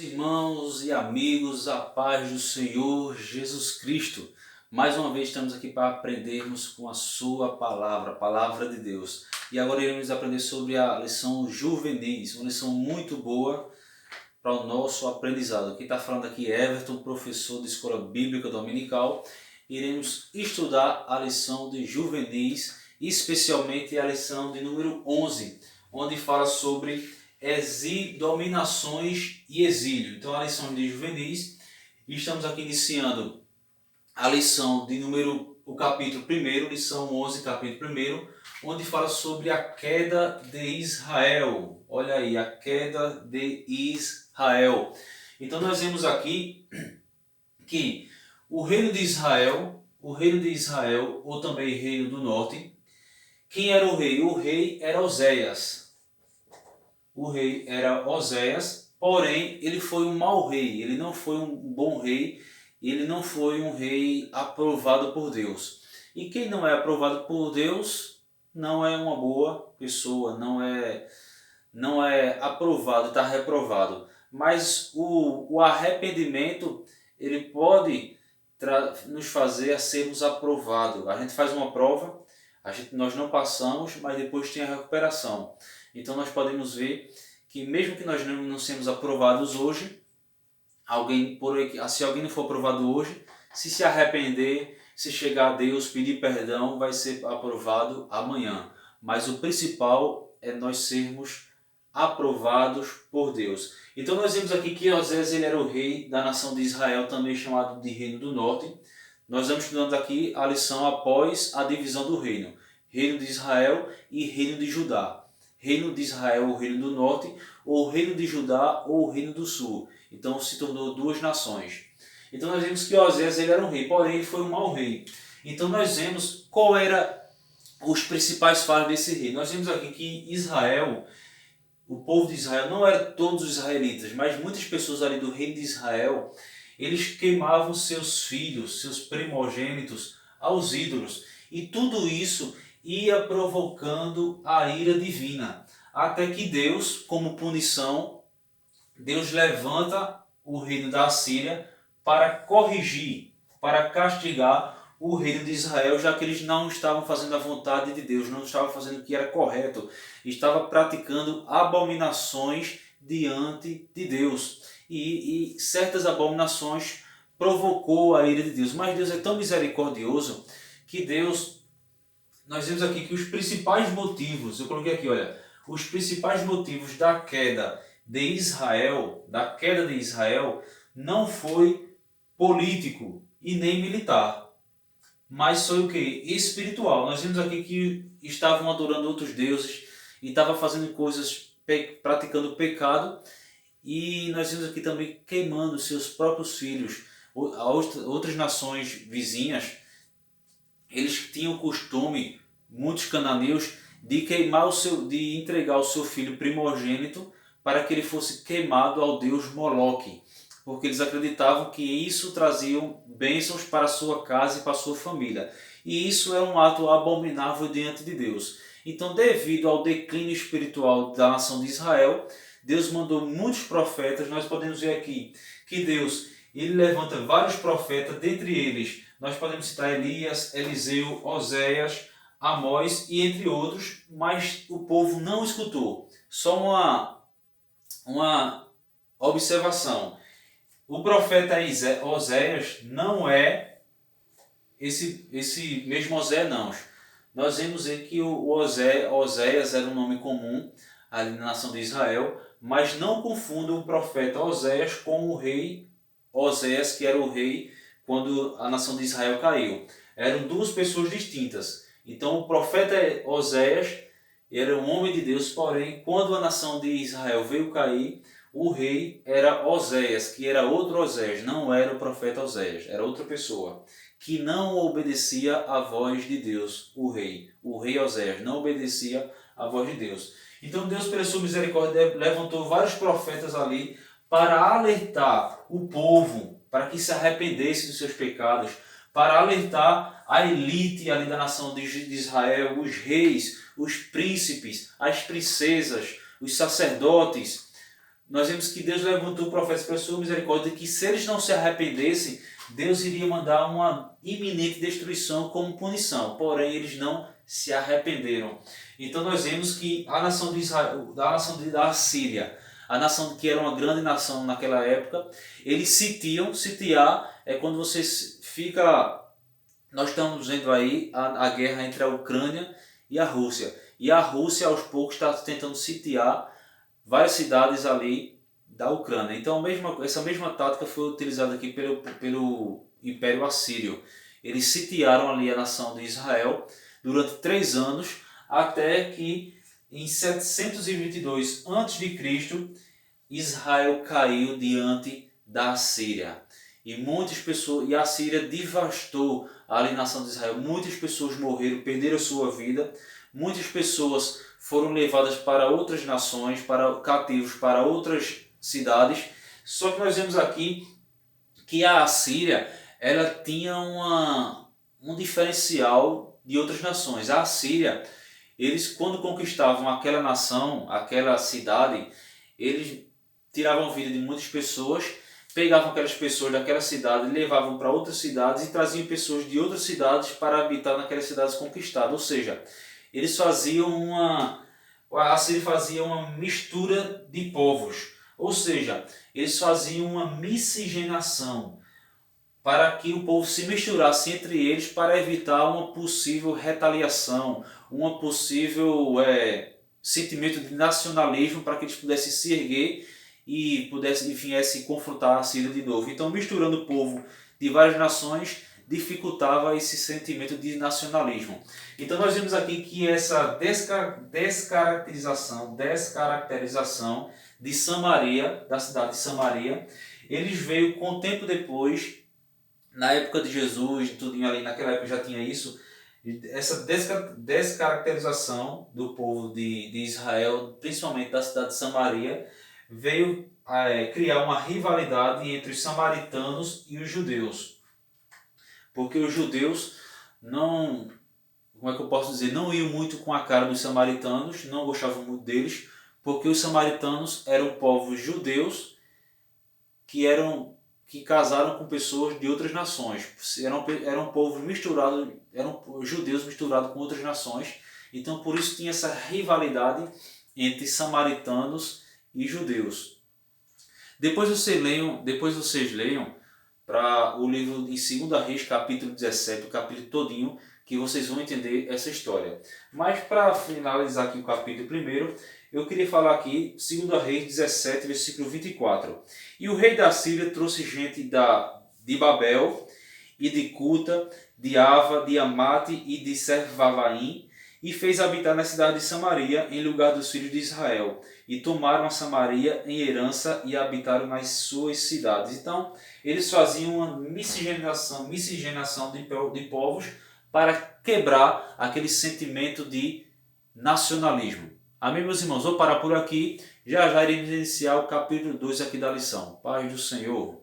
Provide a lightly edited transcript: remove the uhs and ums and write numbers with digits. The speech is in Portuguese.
Irmãos e amigos, a paz do Senhor Jesus Cristo. Mais uma vez estamos aqui para aprendermos com a sua palavra, a palavra de Deus. E agora iremos aprender sobre a lição juvenis, uma lição muito boa para o nosso aprendizado. Quem está falando aqui é Everton, professor de Escola Bíblica Dominical. Iremos estudar a lição de juvenis, especialmente a lição de número 11, onde fala sobre dominações e exílio. Então a lição de juvenis, estamos aqui iniciando a lição de o capítulo 1, lição 11, capítulo 1, onde fala sobre a queda de Israel. Olha aí, a queda de Israel. Então nós vemos aqui que o reino de Israel, ou também reino do norte, quem era o rei? O rei era Oséias. O rei era Oséias, porém ele foi um mau rei, ele não foi um bom rei, ele não foi um rei aprovado por Deus. E quem não é aprovado por Deus não é uma boa pessoa, não é aprovado, está reprovado. Mas o arrependimento, ele pode nos fazer a sermos aprovados. A gente faz uma prova, nós não passamos, mas depois tem a recuperação. Então nós podemos ver que mesmo que nós não sejamos aprovados hoje, se alguém não for aprovado hoje, se arrepender, se chegar a Deus, pedir perdão, vai ser aprovado amanhã. Mas o principal é nós sermos aprovados por Deus. Então nós vemos aqui que Oséias ele era o rei da nação de Israel, também chamado de Reino do Norte. Nós vamos estudando aqui a lição após a divisão do reino. Reino de Israel e Reino de Judá. Reino de Israel, o Reino do Norte, ou Reino de Judá, ou o Reino do Sul. Então se tornou duas nações. Então nós vemos que Oséias ele era um rei, porém ele foi um mau rei. Então nós vemos qual era os principais falhas desse rei. Nós vemos aqui que Israel, o povo de Israel, não era todos os israelitas, mas muitas pessoas ali do reino de Israel, eles queimavam seus filhos, seus primogênitos aos ídolos. E tudo isso ia provocando a ira divina, até que Deus, como punição, Deus levanta o reino da Assíria para corrigir, para castigar o reino de Israel, já que eles não estavam fazendo a vontade de Deus, não estavam fazendo o que era correto, estavam praticando abominações diante de Deus. E certas abominações provocou a ira de Deus. Mas Deus é tão misericordioso que nós vemos aqui que os principais motivos, eu coloquei aqui, olha, os principais motivos da queda de Israel, não foi político e nem militar, mas foi o que? Espiritual. Nós vemos aqui que estavam adorando outros deuses e estavam fazendo coisas, praticando pecado, e nós vemos aqui também queimando seus próprios filhos. Outras nações vizinhas, eles tinham o costume, muitos cananeus, de de entregar o seu filho primogênito para que ele fosse queimado ao deus Moloque, porque eles acreditavam que isso trazia bênçãos para a sua casa e para a sua família. E isso é um ato abominável diante de Deus. Então, devido ao declínio espiritual da nação de Israel, Deus mandou muitos profetas. Nós podemos ver aqui que Deus ele levanta vários profetas, dentre eles nós podemos citar Elias, Eliseu, Oséias, Amós e entre outros, mas o povo não escutou. Só uma observação. O profeta Oséias não é esse mesmo Oséias, não. Nós vemos que o Oséias era um nome comum ali na nação de Israel, mas não confunda o profeta Oséias com o rei Oséias, que era o rei quando a nação de Israel caiu. Eram duas pessoas distintas. Então o profeta Oséias era um homem de Deus, porém quando a nação de Israel veio cair, o rei era Oséias, que era outro Oséias, não era o profeta Oséias, era outra pessoa, que não obedecia à voz de Deus, o rei Oséias, não obedecia à voz de Deus. Então Deus, pela sua misericórdia, levantou vários profetas ali para alertar o povo, para que se arrependesse dos seus pecados, para alertar a elite ali da nação de Israel, os reis, os príncipes, as princesas, os sacerdotes, nós vemos que Deus levantou profetas pela sua misericórdia, que se eles não se arrependessem, Deus iria mandar uma iminente destruição como punição. Porém, eles não se arrependeram. Então nós vemos que a nação de Israel, da Assíria, a nação que era uma grande nação naquela época, eles sitiar é quando você fica... Nós estamos vendo aí a guerra entre a Ucrânia e a Rússia. E a Rússia, aos poucos, está tentando sitiar várias cidades ali da Ucrânia. Então, essa mesma tática foi utilizada aqui pelo Império Assírio. Eles sitiaram ali a nação de Israel durante 3 anos, até que em 722 a.C., Israel caiu diante da Assíria. E muitas pessoas, e a Síria devastou ali a nação de Israel. Muitas pessoas morreram, perderam sua vida. Muitas pessoas foram levadas para outras nações, cativos para outras cidades. Só que nós vemos aqui que a Assíria, ela tinha um diferencial de outras nações. A Assíria, eles quando conquistavam aquela nação, aquela cidade, eles tiravam a vida de muitas pessoas, pegavam aquelas pessoas daquela cidade, levavam para outras cidades e traziam pessoas de outras cidades para habitar naquelas cidades conquistadas. Ou seja, eles faziam a Assíria fazia uma mistura de povos. Ou seja, eles faziam uma miscigenação para que o povo se misturasse entre eles para evitar uma possível retaliação, uma possível sentimento de nacionalismo, para que eles pudessem se erguer e pudessem, viessem confrontar a Síria de novo. Então, misturando o povo de várias nações dificultava esse sentimento de nacionalismo. Então, nós vemos aqui que essa descaracterização de Samaria, da cidade de Samaria, eles veio com o tempo depois, na época de Jesus, tudinho ali, naquela época já tinha isso, essa descaracterização do povo de Israel, principalmente da cidade de Samaria, veio criar uma rivalidade entre os samaritanos e os judeus. Porque os judeus não, como é que eu posso dizer, não iam muito com a cara dos samaritanos, não gostavam muito deles, porque os samaritanos eram povos judeus que casaram com pessoas de outras nações. Eram povos misturados, eram judeus misturados com outras nações. Então por isso tinha essa rivalidade entre samaritanos e judeus. Depois vocês leiam para o livro em 2 Reis, capítulo 17, o capítulo todinho, que vocês vão entender essa história. Mas para finalizar aqui o capítulo primeiro, eu queria falar aqui, 2 Reis 17, versículo 24. E o rei da Síria trouxe gente de Babel, e de Cuta, de Ava, de Amate e de Servavaim, e fez habitar na cidade de Samaria, em lugar dos filhos de Israel. E tomaram a Samaria em herança e habitaram nas suas cidades. Então, eles faziam uma miscigenação de povos para quebrar aquele sentimento de nacionalismo. Amém, meus irmãos? Vou parar por aqui. Já iremos iniciar o capítulo 2 aqui da lição. Paz do Senhor.